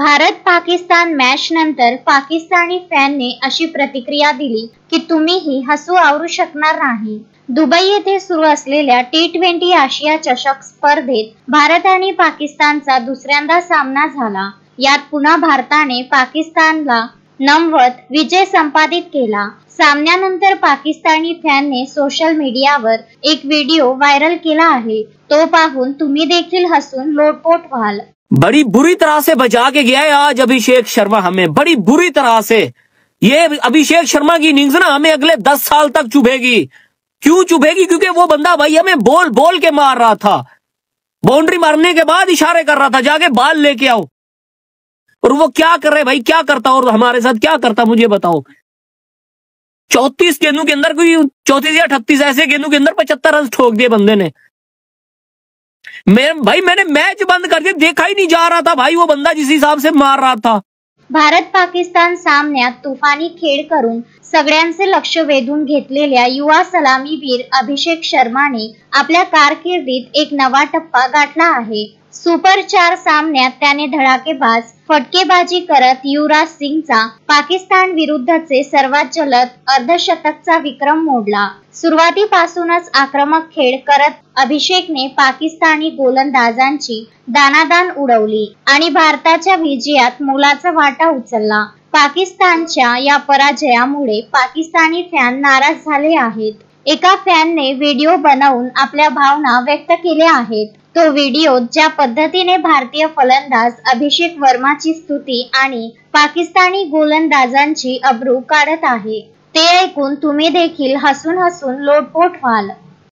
Bharat Pakistan match नंतर पाकिस्तानी फॅनने अशी प्रतिक्रिया दिली की तुम्हीही हसू आवरू शकणार नाही। दुबई येथे सुरू असलेल्या T20 आशिया चषक स्पर्धेत भारत आणि पाकिस्तानचा दुसऱ्यांदा सामना झाला। यात पुन्हा भारताने पाकिस्तानला नमवत विजय संपादित केला। सामन्यानंतर पाकिस्तानी फॅनने सोशल मीडियावर एक व्हिडिओ व्हायरल केला आहे। तो पाहून तुम्ही देखील हसून लोटपोट व्हाल। बड़ी बुरी तरह से बचा के गया है आज अभिषेक शर्मा हमें, बड़ी बुरी तरह से। ये अभिषेक शर्मा की इनिंग्स ना हमें अगले 10 साल तक चुभेगी। क्यों चुभेगी? क्योंकि वो बंदा भाई हमें बोल बोल के मार रहा था, बाउंड्री मारने के बाद इशारे कर रहा था जाके बाल लेके आओ। और वो क्या कर रहे भाई, क्या करता और हमारे साथ क्या करता मुझे बताओ। 34 गेंदों के अंदर, कोई 34 या 38 ऐसे गेंदों के अंदर 75 रन ठोक दिए बंदे ने। मैंने मैच बंद करके देखा ही नहीं जा रहा था भाई, वो बंदा जिस हिसाब से मार रहा था। भारत पाकिस्तान सामन्यात तुफानी खेळ करून सगळ्यांचे लक्ष वेधून घेतलेल्या युवा सलामीवीर अभिषेक शर्माने आपल्या कारकिर्दीत एक नवा टप्पा गाठला आहे। सुपर 4 सामन्यात त्याने धडाकेबाज फटकेबाजी करत युवराज सिंगचा पाकिस्तान विरुद्धचे सर्वात जलद अर्धशतकचा विक्रम मोडला। सुरुवातीपासूनच आक्रमक खेळ करत अभिषेकने पाकिस्तानी गोलंदाजांची दाणादाण उडवली आणि भारताच्या विजयात मोलाचा वाटा उचलला। पाकिस्तानच्या या पराजयामुळे पाकिस्तानी फॅन नाराज झाले आहेत। एका फॅनने व्हिडिओ बनवून आपल्या भावना व्यक्त केल्या आहेत। तो व्हिडिओ ज्या पद्धतीने भारतीय फलंदाज अभिषेक वर्माची स्तुती आणि पाकिस्तानी गोलंदाजांची अब्रू काढत आहे ते ऐकून तुम्ही देखील हसून हसून लोटपोट व्हाल।